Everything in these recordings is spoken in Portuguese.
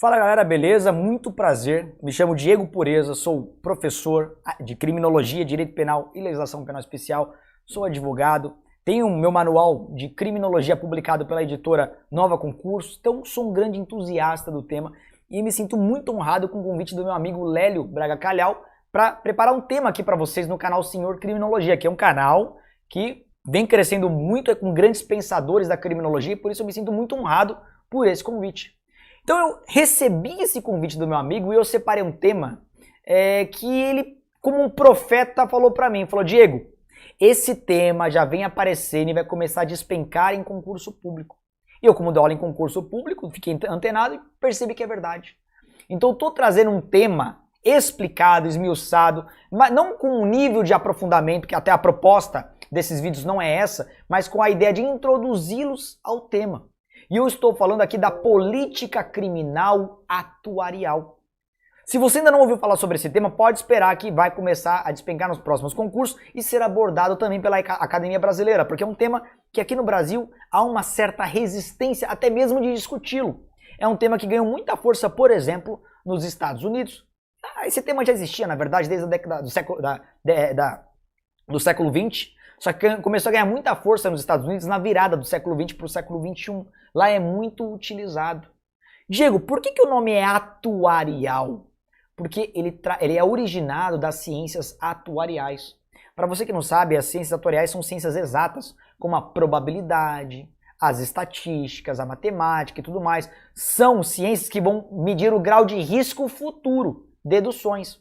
Fala galera, beleza? Muito prazer. Me chamo Diego Pureza, sou professor de Criminologia, Direito Penal e Legislação Penal Especial, sou advogado, tenho meu manual de Criminologia publicado pela editora Nova Concurso, então sou um grande entusiasta do tema e me sinto muito honrado com o convite do meu amigo Lélio Braga Calhau para preparar um tema aqui para vocês no canal Senhor Criminologia, que é um canal que vem crescendo muito com grandes pensadores da criminologia e por isso eu me sinto muito honrado por esse convite. Então eu recebi esse convite do meu amigo e eu separei um tema que ele, como um profeta, falou pra mim, falou: Diego, esse tema já vem aparecendo e vai começar a despencar em concurso público. E eu, como dou aula em concurso público, fiquei antenado e percebi que é verdade. Então eu tô trazendo um tema explicado, esmiuçado, mas não com um nível de aprofundamento, que até a proposta desses vídeos não é essa, mas com a ideia de introduzi-los ao tema. E eu estou falando aqui da política criminal atuarial. Se você ainda não ouviu falar sobre esse tema, pode esperar que vai começar a despencar nos próximos concursos e ser abordado também pela Academia Brasileira, porque é um tema que aqui no Brasil há uma certa resistência até mesmo de discuti-lo. É um tema que ganhou muita força, por exemplo, nos Estados Unidos. Esse tema já existia, na verdade, desde a década do século XX, só que começou a ganhar muita força nos Estados Unidos na virada do século XX para o século XXI. Lá é muito utilizado. Diego, por que o nome é atuarial? Porque ele é originado das ciências atuariais. Para você que não sabe, as ciências atuariais são ciências exatas, como a probabilidade, as estatísticas, a matemática e tudo mais. São ciências que vão medir o grau de risco futuro, deduções.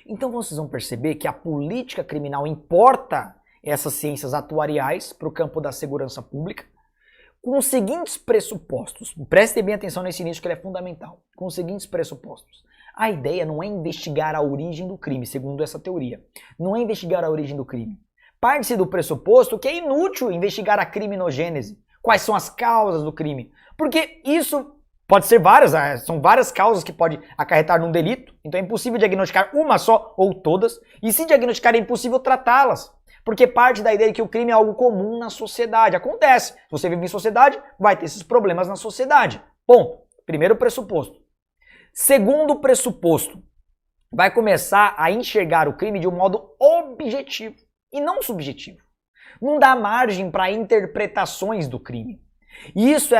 Então vocês vão perceber que a política criminal importa essas ciências atuariais para o campo da segurança pública, com os seguintes pressupostos. Prestem bem atenção nesse início que ele é fundamental. Com os seguintes pressupostos. A ideia não é investigar a origem do crime, segundo essa teoria. Não é investigar a origem do crime. Parte-se do pressuposto que é inútil investigar a criminogênese. Quais são as causas do crime? Porque isso pode ser são várias causas que podem acarretar num delito. Então é impossível diagnosticar uma só ou todas. E se diagnosticar é impossível tratá-las. Porque parte da ideia de que o crime é algo comum na sociedade. Acontece. Se você vive em sociedade, vai ter esses problemas na sociedade. Bom, primeiro pressuposto. Segundo pressuposto, vai começar a enxergar o crime de um modo objetivo e não subjetivo. Não dá margem para interpretações do crime. E isso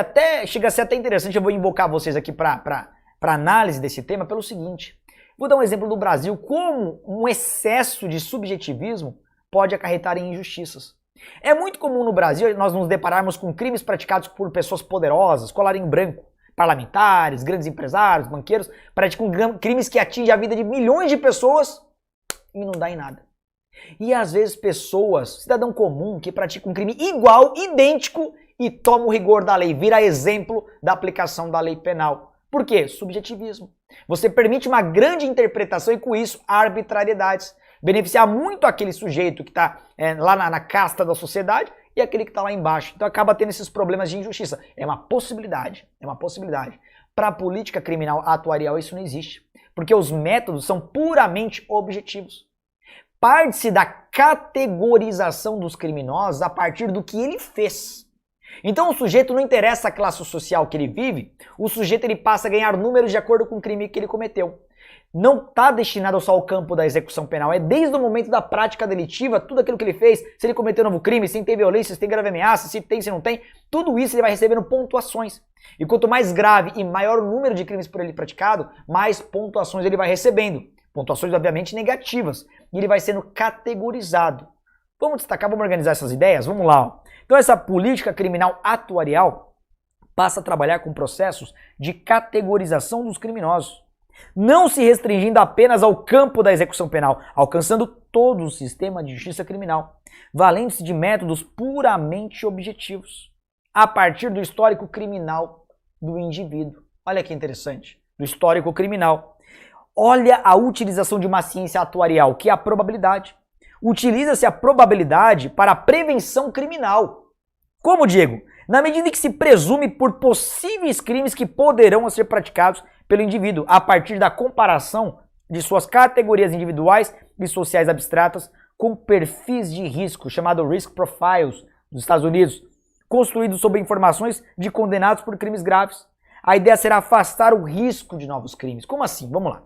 chega a ser até interessante, eu vou invocar vocês aqui para análise desse tema pelo seguinte. Vou dar um exemplo do Brasil, como um excesso de subjetivismo pode acarretar em injustiças. É muito comum no Brasil nós nos depararmos com crimes praticados por pessoas poderosas, colarinho branco, parlamentares, grandes empresários, banqueiros, praticam crimes que atingem a vida de milhões de pessoas e não dá em nada. E às vezes pessoas, cidadão comum, que pratica um crime igual, idêntico e toma o rigor da lei, vira exemplo da aplicação da lei penal. Por quê? Subjetivismo. Você permite uma grande interpretação e com isso arbitrariedades. Beneficiar muito aquele sujeito que está lá na casta da sociedade e aquele que está lá embaixo. Então acaba tendo esses problemas de injustiça. É uma possibilidade, é uma possibilidade. Para a política criminal atuarial isso não existe, porque os métodos são puramente objetivos. Parte-se da categorização dos criminosos a partir do que ele fez. Então o sujeito não interessa a classe social que ele vive, o sujeito ele passa a ganhar números de acordo com o crime que ele cometeu. Não está destinado só ao campo da execução penal, é desde o momento da prática delitiva, tudo aquilo que ele fez, se ele cometeu um novo crime, se tem violência, se tem grave ameaça, se tem, se não tem, tudo isso ele vai recebendo pontuações. E quanto mais grave e maior o número de crimes por ele praticado, mais pontuações ele vai recebendo. Pontuações obviamente negativas. E ele vai sendo categorizado. Vamos destacar, vamos organizar essas ideias? Vamos lá. Ó. Então essa política criminal atuarial passa a trabalhar com processos de categorização dos criminosos. Não se restringindo apenas ao campo da execução penal, alcançando todo o sistema de justiça criminal, valendo-se de métodos puramente objetivos, a partir do histórico criminal do indivíduo. Olha que interessante, do histórico criminal. Olha a utilização de uma ciência atuarial, que é a probabilidade. Utiliza-se a probabilidade para a prevenção criminal. Como, Diego? Na medida em que se presume por possíveis crimes que poderão ser praticados pelo indivíduo, a partir da comparação de suas categorias individuais e sociais abstratas com perfis de risco, chamado Risk Profiles, dos Estados Unidos, construídos sobre informações de condenados por crimes graves. a ideia será afastar o risco de novos crimes. Como assim? Vamos lá.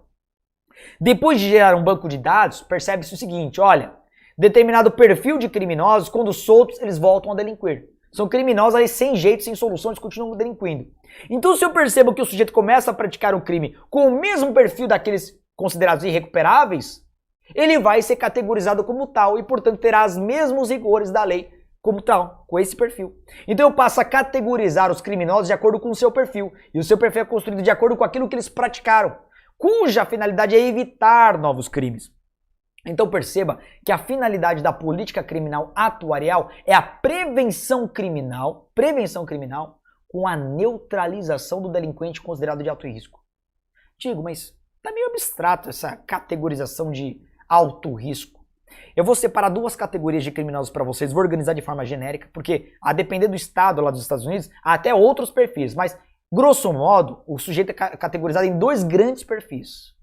Depois de gerar um banco de dados, percebe-se o seguinte, olha, determinado perfil de criminosos, quando soltos, eles voltam a delinquir. São criminosos aí sem jeito, sem solução, eles continuam delinquindo. Então, se eu percebo que o sujeito começa a praticar um crime com o mesmo perfil daqueles considerados irrecuperáveis, ele vai ser categorizado como tal e, portanto, terá os mesmos rigores da lei como tal, com esse perfil. Então eu passo a categorizar os criminosos de acordo com o seu perfil. E o seu perfil é construído de acordo com aquilo que eles praticaram, cuja finalidade é evitar novos crimes. Então perceba que a finalidade da política criminal atuarial é a prevenção criminal com a neutralização do delinquente considerado de alto risco. Digo, mas tá meio abstrato essa categorização de alto risco. Eu vou separar duas categorias de criminosos para vocês, vou organizar de forma genérica, porque a depender do estado lá dos Estados Unidos, há até outros perfis, mas grosso modo, o sujeito é categorizado em dois grandes perfis,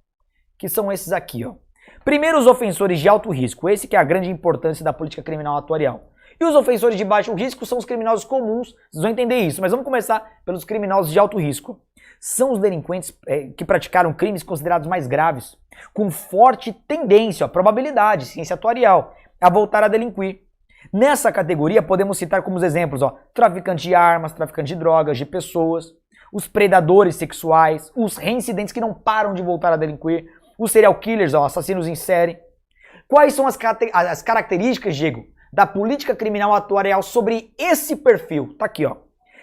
que são esses aqui, ó. Primeiro, os ofensores de alto risco, esse que é a grande importância da política criminal atuarial. E os ofensores de baixo risco são os criminosos comuns, vocês vão entender isso, mas vamos começar pelos criminosos de alto risco. São os delinquentes que praticaram crimes considerados mais graves, com forte tendência, probabilidade, ciência atuarial, a voltar a delinquir. Nessa categoria podemos citar como os exemplos, traficante de armas, traficante de drogas, de pessoas, os predadores sexuais, os reincidentes que não param de voltar a delinquir, os serial killers, assassinos em série. Quais são as características, Diego, da política criminal atuarial sobre esse perfil? Tá aqui, ó.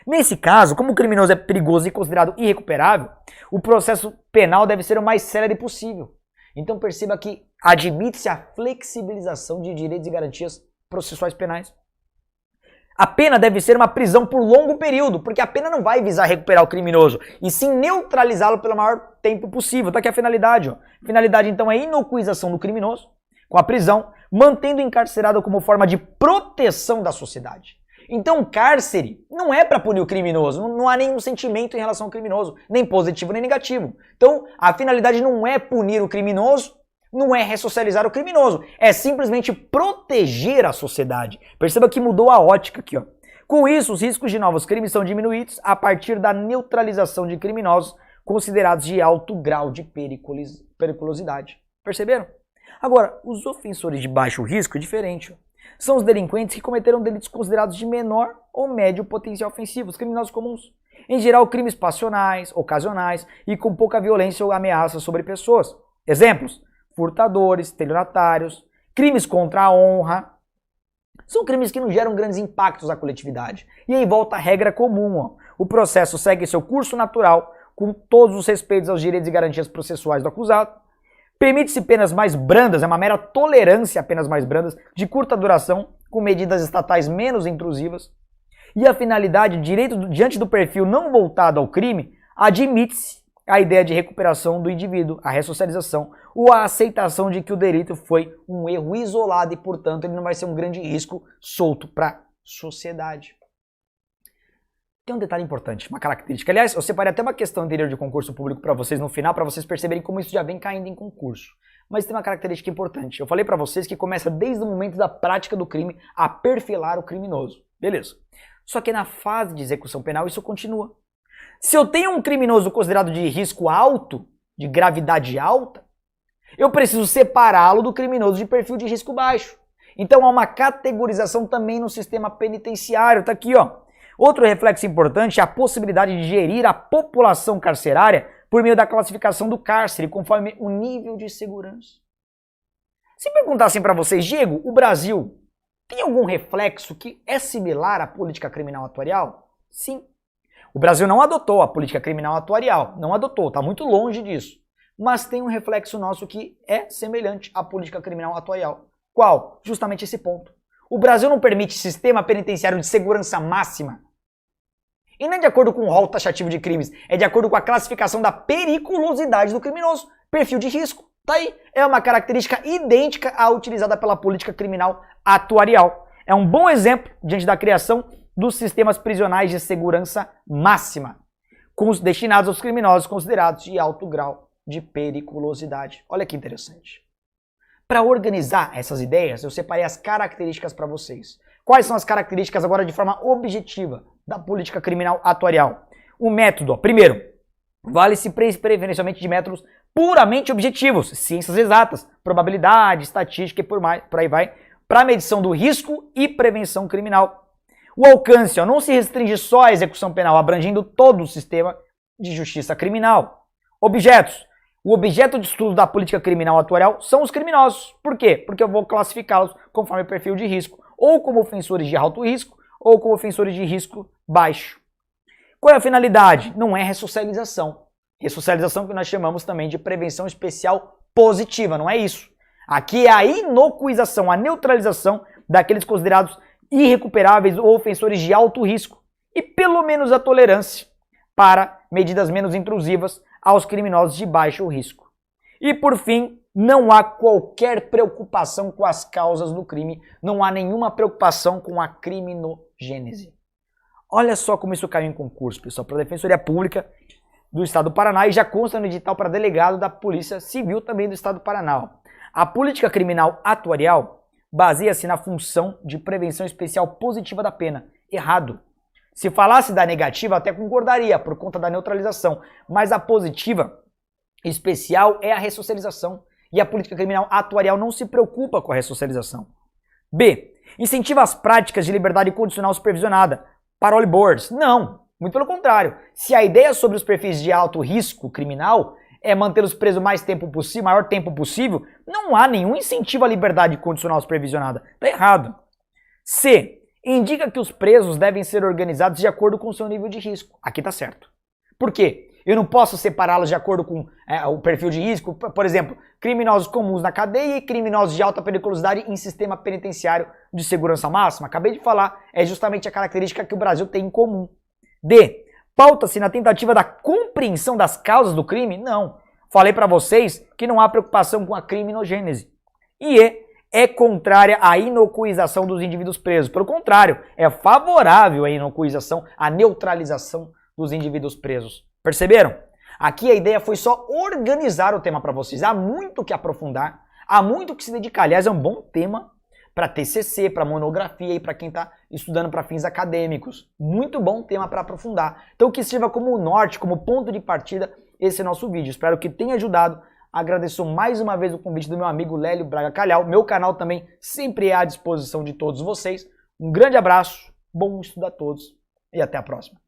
Nesse caso, como o criminoso é perigoso e considerado irrecuperável, o processo penal deve ser o mais célere possível. Então perceba que admite-se a flexibilização de direitos e garantias processuais penais. A pena deve ser uma prisão por longo período, porque a pena não vai visar recuperar o criminoso, e sim neutralizá-lo pelo maior tempo possível. Tá aqui a finalidade. A finalidade então é a inocuização do criminoso com a prisão, mantendo o encarcerado como forma de proteção da sociedade. Então, cárcere não é para punir o criminoso, não há nenhum sentimento em relação ao criminoso, nem positivo nem negativo. Então, a finalidade não é punir o criminoso, não é ressocializar o criminoso, é simplesmente proteger a sociedade. Perceba que mudou a ótica aqui, ó. Com isso, os riscos de novos crimes são diminuídos a partir da neutralização de criminosos considerados de alto grau de periculosidade. Perceberam? Agora, os ofensores de baixo risco é diferente, ó. São os delinquentes que cometeram delitos considerados de menor ou médio potencial ofensivo, os criminosos comuns. Em geral, crimes passionais, ocasionais e com pouca violência ou ameaça sobre pessoas. Exemplos: furtadores, estelionatários, crimes contra a honra. São crimes que não geram grandes impactos à coletividade. E aí volta a regra comum, ó. O processo segue seu curso natural, com todos os respeitos aos direitos e garantias processuais do acusado. Permite-se penas mais brandas, é uma mera tolerância a penas mais brandas, de curta duração, com medidas estatais menos intrusivas. E a finalidade, diante do perfil não voltado ao crime, admite-se a ideia de recuperação do indivíduo, a ressocialização, ou a aceitação de que o delito foi um erro isolado e, portanto, ele não vai ser um grande risco solto para a sociedade. Tem um detalhe importante, uma característica. Aliás, eu separei até uma questão anterior de concurso público para vocês no final, para vocês perceberem como isso já vem caindo em concurso. Mas tem uma característica importante. Eu falei para vocês que começa desde o momento da prática do crime a perfilar o criminoso. Beleza. Só que na fase de execução penal isso continua. Se eu tenho um criminoso considerado de risco alto, de gravidade alta, eu preciso separá-lo do criminoso de perfil de risco baixo. Então há uma categorização também no sistema penitenciário. Tá aqui, ó. Outro reflexo importante é a possibilidade de gerir a população carcerária por meio da classificação do cárcere, conforme o nível de segurança. Se perguntassem para vocês, Diego, o Brasil tem algum reflexo que é similar à política criminal atuarial? Sim. O Brasil não adotou a política criminal atuarial, não adotou, está muito longe disso. Mas tem um reflexo nosso que é semelhante à política criminal atuarial. Qual? Justamente esse ponto. O Brasil não permite sistema penitenciário de segurança máxima. E não é de acordo com o rol taxativo de crimes, é de acordo com a classificação da periculosidade do criminoso, perfil de risco. Tá aí, é uma característica idêntica à utilizada pela política criminal atuarial. É um bom exemplo diante da criação dos sistemas prisionais de segurança máxima, destinados aos criminosos considerados de alto grau de periculosidade. Olha que interessante. Para organizar essas ideias, eu separei as características para vocês. Quais são as características agora de forma objetiva da política criminal atuarial? O método, ó, primeiro, vale-se preferencialmente de métodos puramente objetivos, ciências exatas, probabilidade, estatística e por aí vai, para medição do risco e prevenção criminal. O alcance, ó, não se restringe só à execução penal, abrangendo todo o sistema de justiça criminal. Objetos. O objeto de estudo da política criminal atuarial são os criminosos. Por quê? Porque eu vou classificá-los conforme perfil de risco, ou como ofensores de alto risco, ou como ofensores de risco baixo. Qual é a finalidade? Não é ressocialização. Ressocialização que nós chamamos também de prevenção especial positiva, não é isso. Aqui é a inocuização, a neutralização daqueles considerados irrecuperáveis ou ofensores de alto risco e pelo menos a tolerância para medidas menos intrusivas aos criminosos de baixo risco. E por fim, não há qualquer preocupação com as causas do crime, não há nenhuma preocupação com a criminogênese. Olha só como isso caiu em concurso, pessoal, para a Defensoria Pública do Estado do Paraná e já consta no edital para delegado da Polícia Civil também do Estado do Paraná. A política criminal atuarial baseia-se na função de prevenção especial positiva da pena. Errado. Se falasse da negativa, até concordaria, por conta da neutralização. Mas a positiva especial é a ressocialização. E a política criminal atuarial não se preocupa com a ressocialização. B. Incentiva as práticas de liberdade condicional supervisionada. Parole boards. Não. Muito pelo contrário. Se a ideia sobre os perfis de alto risco criminal é mantê-los presos mais tempo possível, maior tempo possível, não há nenhum incentivo à liberdade condicional supervisionada. Está errado. C. Indica que os presos devem ser organizados de acordo com o seu nível de risco. Aqui está certo. Por quê? Eu não posso separá-los de acordo com o perfil de risco, por exemplo, criminosos comuns na cadeia e criminosos de alta periculosidade em sistema penitenciário de segurança máxima. Acabei de falar, é justamente a característica que o Brasil tem em comum. D. Pauta-se na tentativa da compreensão das causas do crime? Não. Falei para vocês que não há preocupação com a criminogênese. E E. É contrária à inocuização dos indivíduos presos. Pelo contrário, é favorável à inocuização, à neutralização dos indivíduos presos. Perceberam? Aqui a ideia foi só organizar o tema para vocês. Há muito que aprofundar, há muito que se dedicar. Aliás, é um bom tema para TCC, para monografia e para quem está estudando para fins acadêmicos. Muito bom tema para aprofundar. Então que sirva como norte, como ponto de partida esse nosso vídeo. Espero que tenha ajudado. Agradeço mais uma vez o convite do meu amigo Lélio Braga Calhau. Meu canal também sempre é à disposição de todos vocês. Um grande abraço, bom estudo a todos e até a próxima.